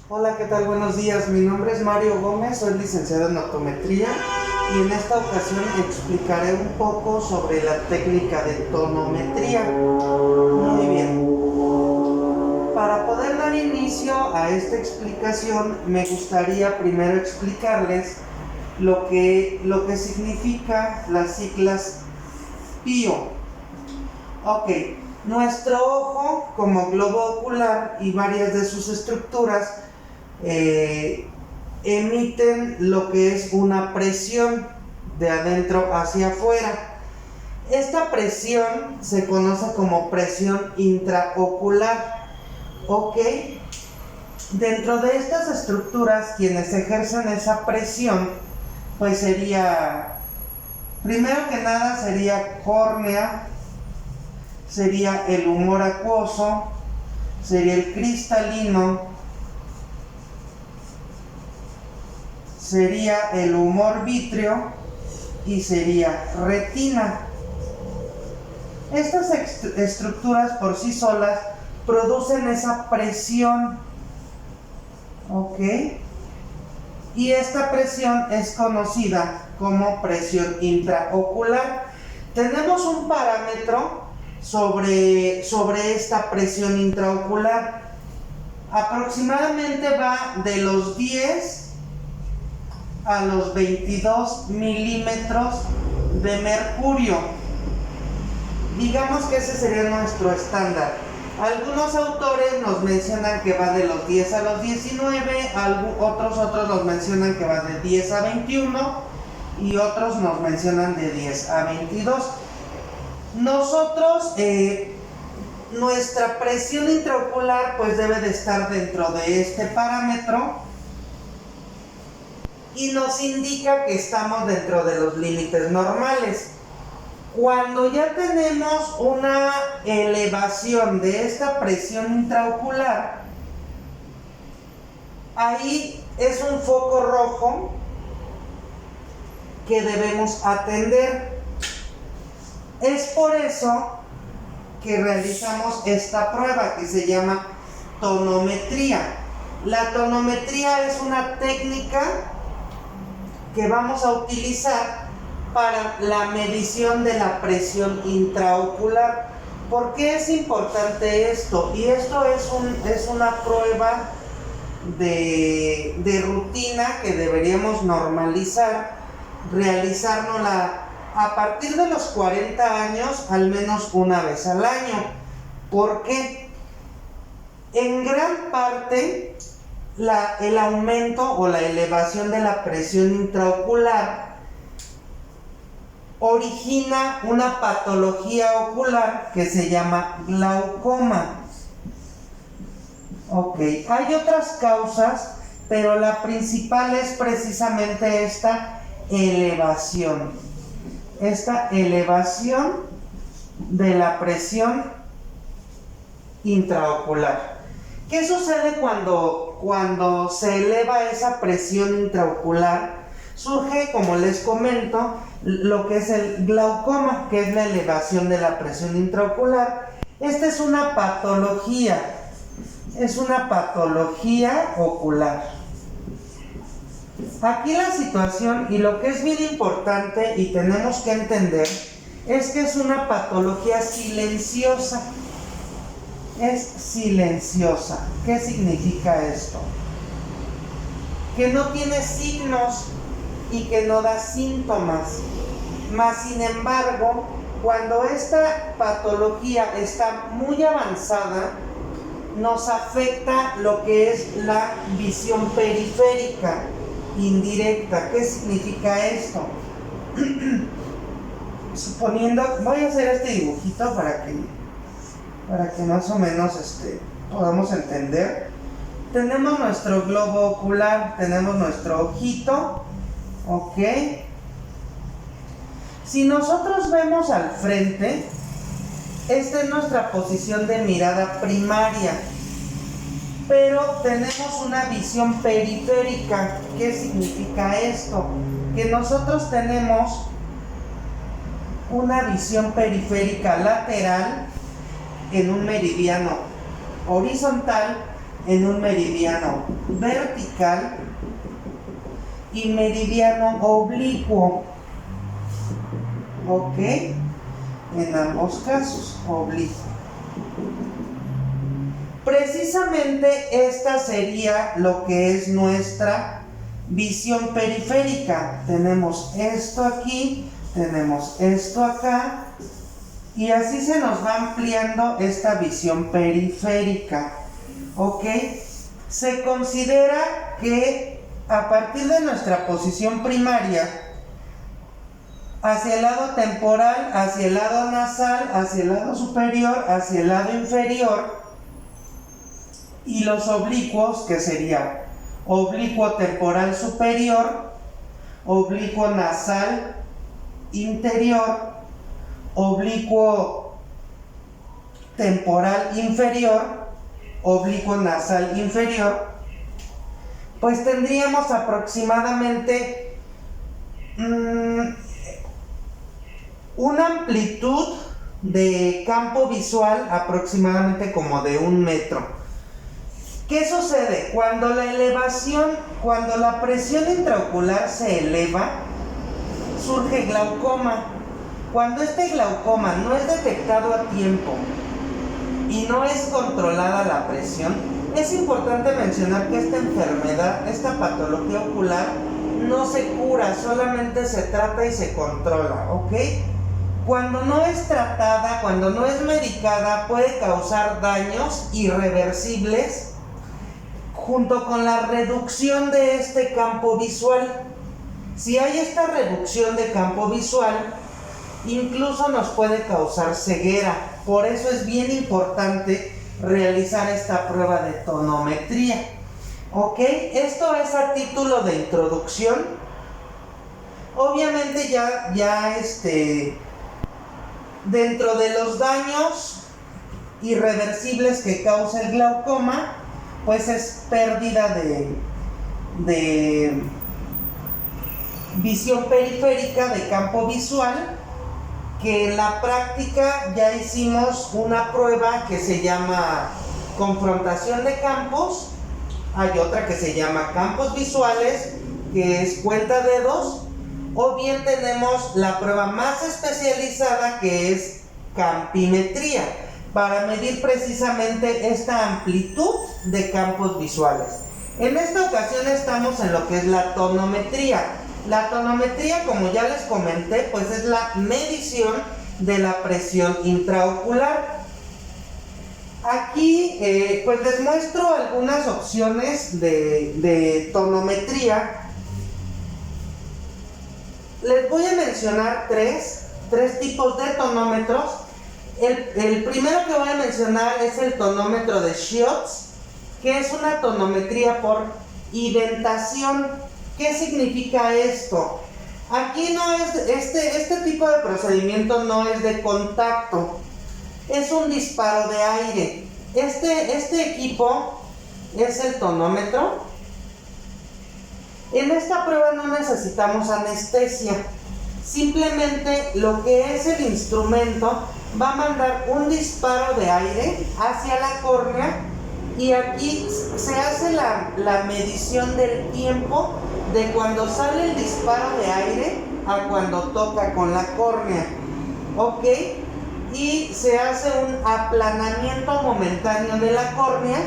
Hola, ¿qué tal? Buenos días. Mi nombre es Mario Gómez, soy licenciado en optometría y en esta ocasión explicaré un poco sobre la técnica de tonometría. Muy bien. Para poder dar inicio a esta explicación, me gustaría primero explicarles lo que significa las siglas PIO. Ok, nuestro ojo como globo ocular y varias de sus estructuras emiten lo que es una presión de adentro hacia afuera. Esta presión se conoce como presión intraocular. Ok, dentro de estas estructuras quienes ejercen esa presión pues sería, primero que nada sería córnea, sería el humor acuoso, sería el cristalino, sería el humor vítreo y sería retina. Estas estructuras por sí solas producen esa presión, ¿ok? Y esta presión es conocida como presión intraocular. Tenemos un parámetro sobre esta presión intraocular. Aproximadamente va de los 10 a los 22 milímetros de mercurio. Digamos que ese sería nuestro estándar. Algunos autores nos mencionan que va de los 10 a los 19, otros nos mencionan que va de 10 a 21 y otros nos mencionan de 10 a 22. Nosotros, nuestra presión intraocular pues debe de estar dentro de este parámetro y nos indica que estamos dentro de los límites normales. Cuando ya tenemos una elevación de esta presión intraocular, ahí es un foco rojo que debemos atender. Es por eso que realizamos esta prueba que se llama tonometría. La tonometría es una técnica que vamos a utilizar para la medición de la presión intraocular. ¿Por qué es importante esto? Y esto es una prueba de rutina que deberíamos normalizar, realizárnosla a partir de los 40 años, al menos una vez al año. ¿Por qué? En gran parte, el aumento o la elevación de la presión intraocular origina una patología ocular que se llama glaucoma. Ok, hay otras causas, pero la principal es precisamente esta elevación de la presión intraocular. ¿Qué sucede cuando se eleva esa presión intraocular? Surge, como les comento, lo que es el glaucoma, que es la elevación de la presión intraocular. Esta es una patología ocular. Aquí la situación y lo que es bien importante y tenemos que entender es que es una patología silenciosa. Es silenciosa. ¿Qué significa esto? Que no tiene signos y que no da síntomas. Mas, sin embargo, cuando esta patología está muy avanzada, nos afecta lo que es la visión periférica indirecta. ¿Qué significa esto? Suponiendo, voy a hacer este dibujito para que más o menos podamos entender. Tenemos nuestro globo ocular, tenemos nuestro ojito, ok. Si nosotros vemos al frente, esta es nuestra posición de mirada primaria, pero tenemos una visión periférica. ¿Qué significa esto? Que nosotros tenemos una visión periférica lateral en un meridiano horizontal en un meridiano vertical y meridiano oblicuo. ¿Ok? En ambos casos, oblicuo. Precisamente esta sería lo que es nuestra visión periférica. Tenemos esto aquí, tenemos esto acá, y así se nos va ampliando esta visión periférica. ¿Ok? Se considera que a partir de nuestra posición primaria, hacia el lado temporal, hacia el lado nasal, hacia el lado superior, hacia el lado inferior, y los oblicuos, que sería oblicuo temporal superior, oblicuo nasal interior, oblicuo temporal inferior, oblicuo nasal inferior, pues tendríamos aproximadamente una amplitud de campo visual aproximadamente como de 1 metro. ¿Qué sucede? Cuando la presión intraocular se eleva, surge glaucoma. Cuando este glaucoma no es detectado a tiempo y no es controlada la presión, es importante mencionar que esta enfermedad, esta patología ocular, no se cura, solamente se trata y se controla, ¿ok? Cuando no es tratada, cuando no es medicada, puede causar daños irreversibles junto con la reducción de este campo visual. Si hay esta reducción de campo visual, incluso nos puede causar ceguera. Por eso es bien importante realizar esta prueba de tonometría. ¿Ok? Esto es a título de introducción. Obviamente dentro de los daños irreversibles que causa el glaucoma, pues es pérdida de visión periférica, de campo visual, que en la práctica ya hicimos una prueba que se llama confrontación de campos. Hay otra que se llama campos visuales, que es cuentadedos, o bien tenemos la prueba más especializada, que es campimetría, para medir precisamente esta amplitud de campos visuales. En esta ocasión estamos en lo que es la tonometría. La tonometría, como ya les comenté, pues es la medición de la presión intraocular. Aquí pues les muestro algunas opciones de tonometría. Les voy a mencionar tres tipos de tonómetros. El primero que voy a mencionar es el tonómetro de Schiotz, que es una tonometría por indentación. ¿Qué significa esto? Aquí no es este tipo de procedimiento no es de contacto, es un disparo de aire. Este equipo es el tonómetro. En esta prueba no necesitamos anestesia, simplemente lo que es el instrumento va a mandar un disparo de aire hacia la córnea, y aquí se hace la medición del tiempo de cuando sale el disparo de aire a cuando toca con la córnea, ¿ok? Y se hace un aplanamiento momentáneo de la córnea,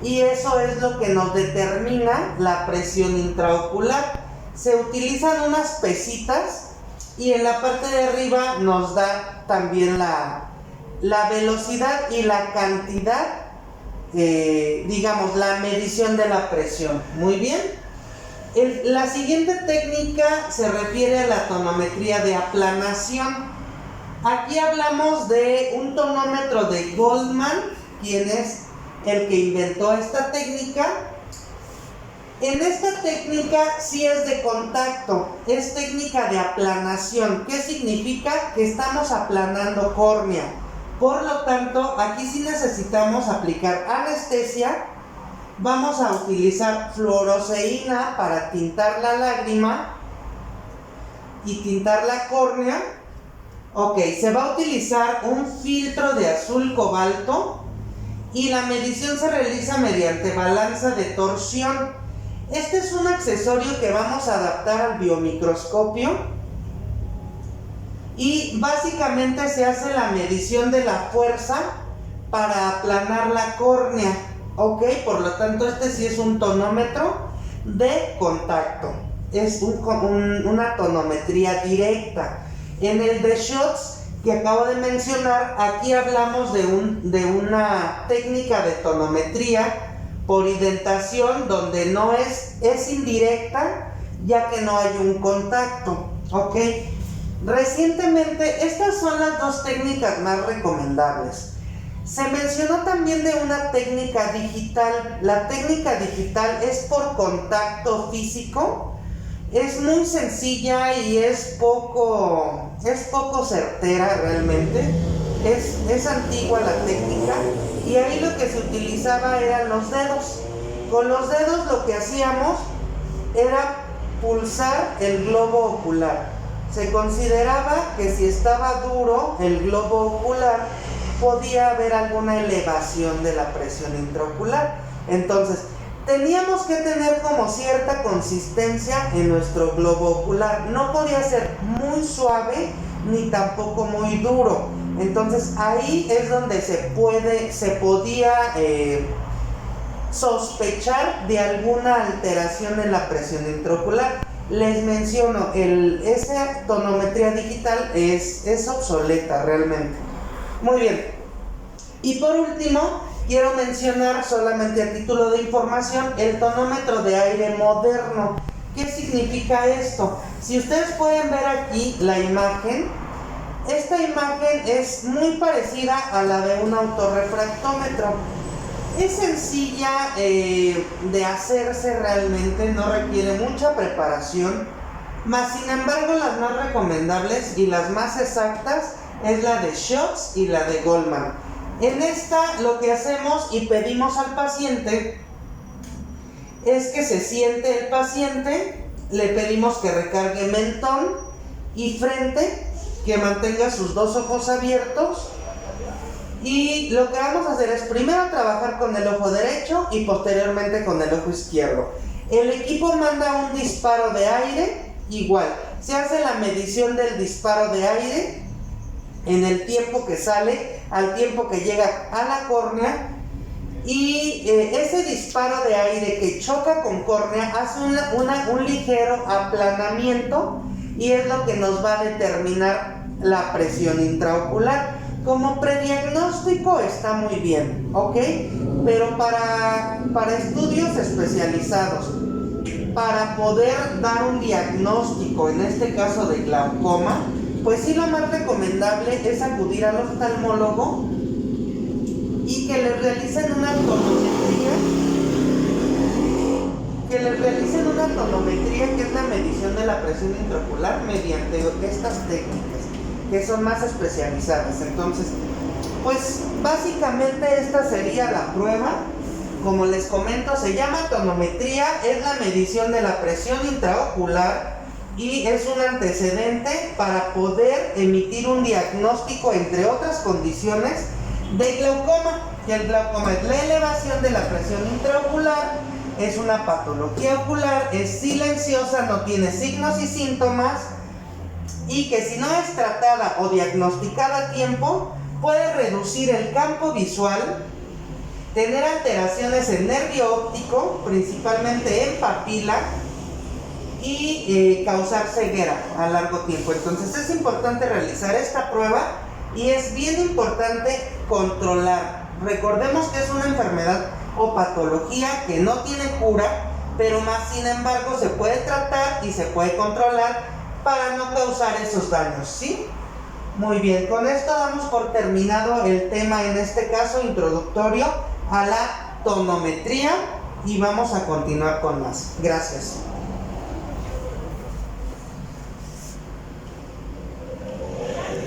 y eso es lo que nos determina la presión intraocular. Se utilizan unas pesitas y en la parte de arriba nos da también la velocidad y la cantidad, la medición de la presión. Muy bien. La siguiente técnica se refiere a la tonometría de aplanación. Aquí hablamos de un tonómetro de Goldman, quien es el que inventó esta técnica. En esta técnica sí es de contacto, es técnica de aplanación. ¿Qué significa? Que estamos aplanando córnea. Por lo tanto, aquí sí necesitamos aplicar anestesia. Vamos a utilizar fluoroceína para tintar la lágrima y tintar la córnea. Ok, se va a utilizar un filtro de azul cobalto y la medición se realiza mediante balanza de torsión. Este es un accesorio que vamos a adaptar al biomicroscopio y básicamente se hace la medición de la fuerza para aplanar la córnea, ¿ok? Por lo tanto, este sí es un tonómetro de contacto, es una tonometría directa. En el de Schultz que acabo de mencionar, aquí hablamos de una técnica de tonometría por indentación donde no es indirecta, ya que no hay un contacto, ¿ok? Recientemente, estas son las dos técnicas más recomendables. Se mencionó también de una técnica digital. La técnica digital es por contacto físico. Es muy sencilla y es poco certera realmente. Es antigua la técnica y ahí lo que se utilizaba eran los dedos. Con los dedos lo que hacíamos era pulsar el globo ocular. Se consideraba que si estaba duro el globo ocular, podía haber alguna elevación de la presión intraocular. Entonces, teníamos que tener como cierta consistencia en nuestro globo ocular. No podía ser muy suave ni tampoco muy duro. Entonces, ahí es donde se podía sospechar de alguna alteración en la presión intraocular. Les menciono, esa tonometría digital es obsoleta realmente. Muy bien. Y por último, quiero mencionar solamente a título de información el tonómetro de aire moderno. ¿Qué significa esto? Si ustedes pueden ver aquí la imagen, esta imagen es muy parecida a la de un autorrefractómetro. Es sencilla de hacerse realmente, no requiere mucha preparación, mas sin embargo las más recomendables y las más exactas es la de Schultz y la de Goldman. En esta lo que hacemos y pedimos al paciente es que se siente el paciente, le pedimos que recargue mentón y frente, que mantenga sus dos ojos abiertos. Y lo que vamos a hacer es primero trabajar con el ojo derecho y posteriormente con el ojo izquierdo. El equipo manda un disparo de aire, igual, se hace la medición del disparo de aire en el tiempo que sale, al tiempo que llega a la córnea, y ese disparo de aire que choca con córnea hace un ligero aplanamiento y es lo que nos va a determinar la presión intraocular. Como prediagnóstico está muy bien, ¿ok? Pero para estudios especializados, para poder dar un diagnóstico, en este caso de glaucoma, pues sí, lo más recomendable es acudir al oftalmólogo y que le realicen una tonometría, que es la medición de la presión intraocular mediante estas técnicas, que son más especializadas. Entonces, pues básicamente esta sería la prueba. Como les comento, se llama tonometría, es la medición de la presión intraocular y es un antecedente para poder emitir un diagnóstico, entre otras condiciones, de glaucoma. Que el glaucoma es la elevación de la presión intraocular, es una patología ocular, es silenciosa, no tiene signos y síntomas, y que si no es tratada o diagnosticada a tiempo, puede reducir el campo visual, tener alteraciones en nervio óptico, principalmente en papila, y causar ceguera a largo tiempo. Entonces es importante realizar esta prueba y es bien importante controlar. Recordemos que es una enfermedad o patología que no tiene cura, pero más sin embargo se puede tratar y se puede controlar para no causar esos daños, ¿sí? Muy bien, con esto damos por terminado el tema, en este caso introductorio a la tonometría, y vamos a continuar con más. Gracias.